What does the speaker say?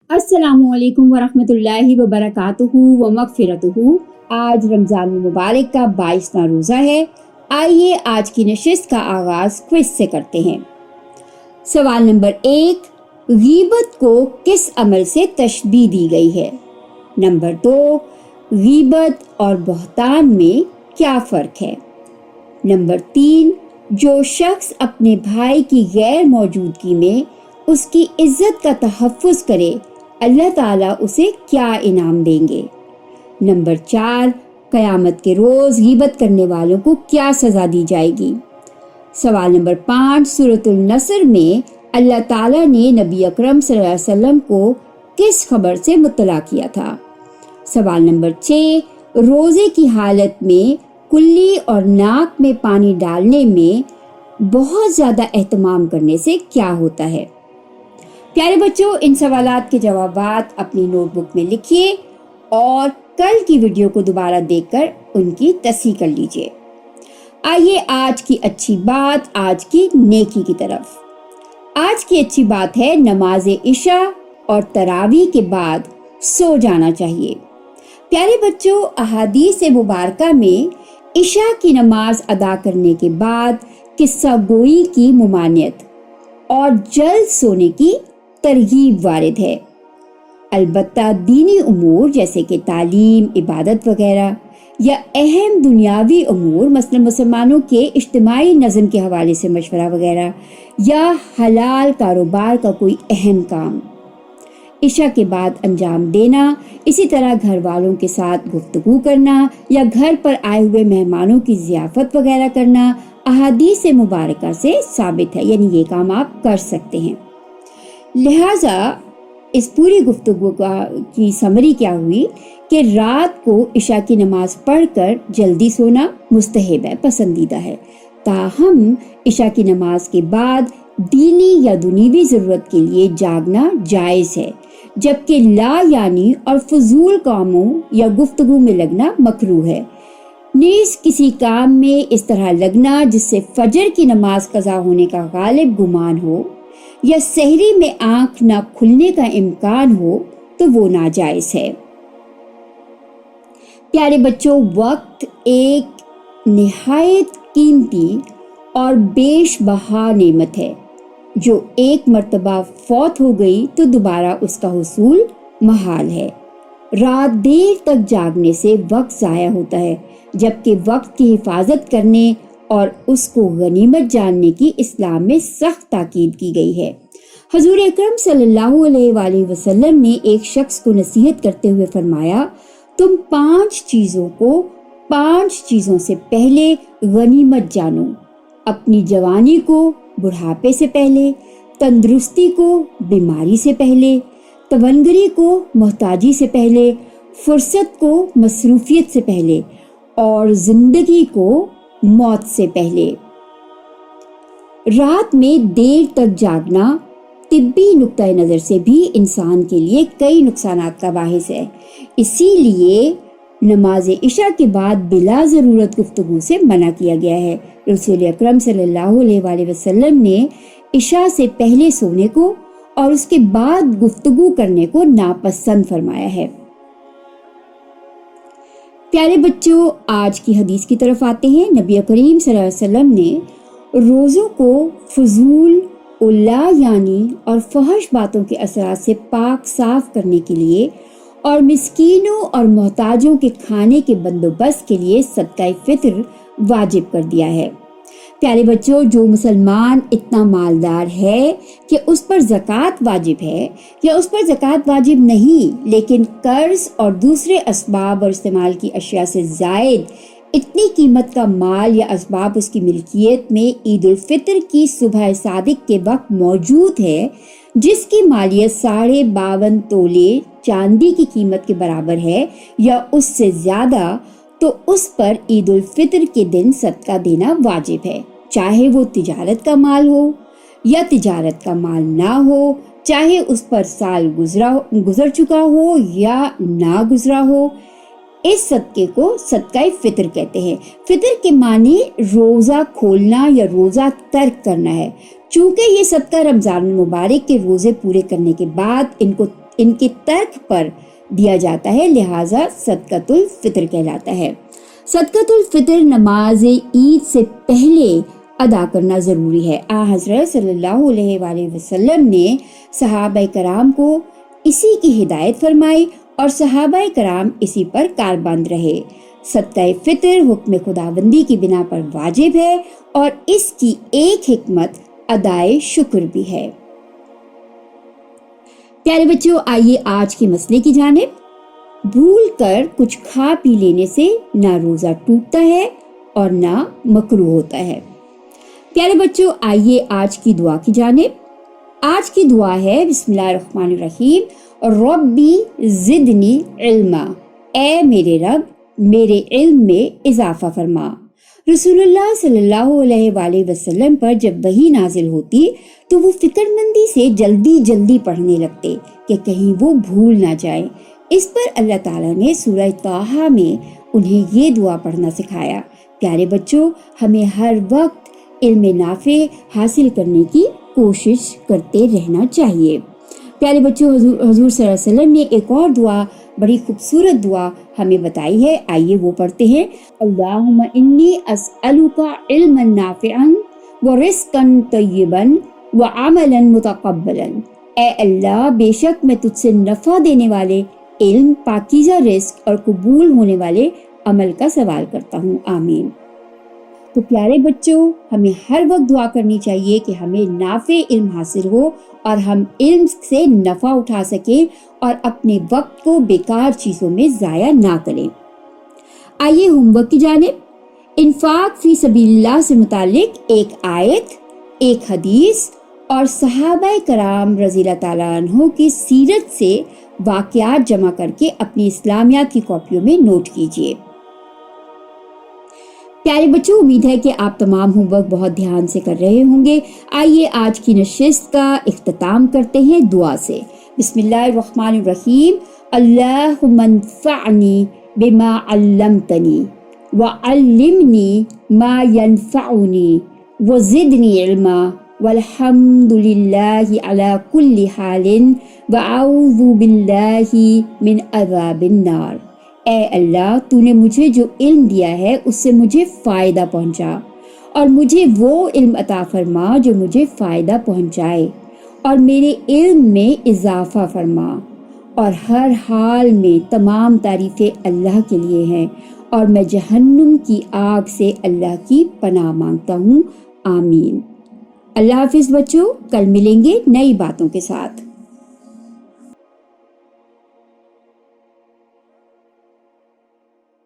अस्सलामुअलैकुम वरहमतुल्लाहि वबरकातुहू व मगफिरतुहू। आज रमज़ान मुबारक का 22वां रोज़ा है। आइए आज की नशिस्त का आगाज़ क्विज से करते हैं। सवाल नंबर 1, गीबत को किस अमल से तशबीह दी गई है? नंबर 2, गीबत और बहतान में क्या फ़र्क है? नंबर 3, जो शख्स अपने भाई की गैर मौजूदगी में उसकी इज्जत का तहफ़्फ़ुज़ करे, अल्लाह ताला उसे क्या इनाम देंगे? नंबर 4, क़यामत के रोज़ गीबत करने वालों को क्या सज़ा दी जाएगी? सवाल नंबर 5, सूरतुल नसर में अल्लाह ताला ने नबी अकरम सल्लल्लाहु अलैहि वसल्लम को किस खबर से मुत्तला किया था? सवाल नंबर 6, रोज़े की हालत में कुल्ली और नाक में पानी डालने में बहुत ज़्यादा एहतमाम करने से क्या होता है? प्यारे बच्चों, इन सवालात के जवाबात अपनी नोटबुक में लिखिए और कल की वीडियो को दोबारा देखकर उनकी तस्हीह कर लीजिए। आइए आज की अच्छी बात, आज की नेकी की तरफ। आज की अच्छी बात है, नमाज इशा और तरावी के बाद सो जाना चाहिए। प्यारे बच्चों, अहादीस मुबारका में इशा की नमाज अदा करने के बाद किस्सा गोई की मुमानियत और जल्द सोने की तरगीब वारिद है। अलबत्ता दीनी उमूर जैसे कि तालीम, इबादत वगैरह या अहम दुनियावी उमूर मसलन मुसलमानों के इज्तिमाई नज़म के हवाले से मशवरा वगैरह या हलाल कारोबार का कोई अहम काम इशा के बाद अंजाम देना, इसी तरह घर वालों के साथ गुफ्तगू करना या घर पर आए हुए मेहमानों की ज़ियाफ़त वगैरह करना अहादीस मुबारका से साबित है, यानी ये काम आप कर सकते हैं। लिहाजा इस पूरी गुफ्तगू की समरी क्या हुई कि रात को इशा की नमाज पढ़कर जल्दी सोना मुस्तहब है, पसंदीदा है। ताहम इशा की नमाज के बाद दीनी या दुनियावी ज़रूरत के लिए जागना जायज़ है, जबकि ला यानी और फजूल कामों या गुफ्तगू में लगना मकरूह है। नीज़ किसी काम में इस तरह लगना जिससे फजर की नमाज कज़ा होने का गालिब गुमान हो या सहरी में आंख न खुलने का इम्कान हो तो वो नाजायज़ है। प्यारे बच्चों, वक्त एक निहायत कीमती और बेशबहा नेमत है जो एक मर्तबा फौत हो गई तो दोबारा उसका हुसूल महाल है। रात देर तक जागने से वक्त ज़ाया होता है, जबकि वक्त की हिफाजत करने और उसको गनीमत जानने की इस्लाम में सख्त ताकीद की गई है। हजूर अकरम सल्लल्लाहु अलैहि वसल्लम ने एक शख्स को नसीहत करते हुए फरमाया, तुम 5 चीज़ों को 5 चीज़ों से पहले गनीमत जानो। अपनी जवानी को बुढ़ापे से पहले, तंदुरुस्ती को बीमारी से पहले, तवंगरी को मोहताजी से पहले, फुर्सत को मसरूफियत से पहले और जिंदगी को मौत से पहले। रात में देर तक जागना तिब्बी नुक्ता नज़र से भी इंसान के लिए कई नुकसानात का बाहिस है। इसीलिए नमाज इशा के बाद बिला ज़रूरत गुफ्तगू से मना किया गया है। रसूल अकरम सल्लल्लाहु अलैहि वसल्लम ने इशा से पहले सोने को और उसके बाद गुफ्तगू करने को नापसंद फरमाया है। प्यारे बच्चों, आज की हदीस की तरफ आते हैं। नबी करीम सल्लल्लाहु अलैहि वसल्लम ने रोज़ों को फजूल, उल्ला यानी और फहश बातों के असरात से पाक साफ करने के लिए और मिस्कीनों और मोहताजों के खाने के बंदोबस्त के लिए सदका फित्र वाजिब कर दिया है। प्यारे बच्चों, जो मुसलमान इतना मालदार है कि उस पर ज़कात वाजिब है या उस पर ज़कात वाजिब नहीं, लेकिन कर्ज और दूसरे असबाब और इस्तेमाल की अशिया से ज़ायद इतनी कीमत का माल या असबाब उसकी मिल्कियत में ईद उल फित्र की सुबह सादिक के वक्त मौजूद है, जिसकी मालियत 52.5 तोले चांदी की कीमत के बराबर है या उससे ज़्यादा, तो उस पर ईद उल फित्र के दिन सदका देना वाजिब है। चाहे वो तिजारत का माल हो या तिजारत का माल ना हो, चाहे उस पर साल गुजर चुका हो या ना गुजरा हो, इस सदके को सदका फित्र कहते हैं। फित्र के माने रोज़ा खोलना या रोज़ा तर्क करना है। चूँकि ये सदका रमज़ान मुबारक के रोज़े पूरे करने के बाद ان کے ترک پر دیا جاتا ہے، لہٰذا صدقۃ الفطر کہلاتا ہے۔ صدقۃ الفطر نماز عید سے پہلے ادا کرنا ضروری ہے۔ حضرت صلی اللہ علیہ وآلہ وسلم نے صحابہ کرام کو اسی کی ہدایت فرمائی اور صحابہ کرام اسی پر کاربند رہے۔ صدقہ فطر حکم خداوندی کی بنا پر واجب ہے اور اس کی ایک حکمت ادائے شکر بھی ہے۔ پیارے بچوں، آئیے آج کے مسئلے کی جانب۔ بھول کر کچھ کھا پی لینے سے نہ روزہ ٹوٹتا ہے اور نہ مکروہ ہوتا ہے۔ پیارے بچوں، آئیے آج کی دعا کی جانب۔ آج کی دعا ہے بسم اللہ الرحمن الرحیم، ربی زدنی علما، اے میرے رب میرے علم میں اضافہ فرما۔ رسول اللہ صلی اللہ علیہ وآلہ وسلم پر جب وحی نازل ہوتی تو وہ فکر مندی سے جلدی جلدی پڑھنے لگتے کہ کہیں وہ بھول نہ جائے۔ اس پر اللہ تعالیٰ نے سورہ طٰہٰ میں انہیں یہ دعا پڑھنا سکھایا۔ پیارے بچوں، ہمیں ہر وقت علم نافع حاصل کرنے کی کوشش کرتے رہنا چاہیے۔ پیارے بچوں، حضور صلی اللہ علیہ وسلم نے ایک اور دعا، بڑی خوبصورت دعا ہمیں بتائی ہے، آئیے وہ پڑھتے ہیں۔ اللہم انی اسألک علما نافعا ورزقا طیبا وعملا متقبلا۔ اے اللہ، بے شک میں تجھ سے نفع دینے والے علم، پاکیزہ رزق اور قبول ہونے والے عمل کا سوال کرتا ہوں، آمین۔ تو پیارے بچوں، ہمیں ہر وقت دعا کرنی چاہیے کہ ہمیں نافع علم حاصل ہو اور ہم علم سے نفع اٹھا سکیں اور اپنے وقت کو بیکار چیزوں میں ضائع نہ کریں۔ آئیے ہوم ورک کی جانب۔ انفاق فی سبیل اللہ سے متعلق ایک آیت، ایک حدیث اور صحابہ کرام رضی اللہ تعالیٰ عنہ کی سیرت سے واقعات جمع کر کے اپنی اسلامیات کی کاپیوں میں نوٹ کیجیے۔ پیارے بچوں، امید ہے کہ آپ تمام ہوم ورک بہت دھیان سے کر رہے ہوں گے۔ آئیے آج کی نشست کا اختتام کرتے ہیں دعا سے۔ بسم اللہ الرحمن الرحیم، اللہم انفعنی بما علمتنی وعلمنی ما ینفعنی وزدنی علما والحمد للہ علی کل حال واعوذ باللہ من عذاب النار۔ اے اللہ، تو نے مجھے جو علم دیا ہے اس سے مجھے فائدہ پہنچا اور مجھے وہ علم عطا فرما جو مجھے فائدہ پہنچائے، اور میرے علم میں اضافہ فرما، اور ہر حال میں تمام تعریفیں اللہ کے لیے ہیں، اور میں جہنم کی آگ سے اللہ کی پناہ مانگتا ہوں، آمین۔ اللہ حافظ بچوں، کل ملیں گے نئی باتوں کے ساتھ۔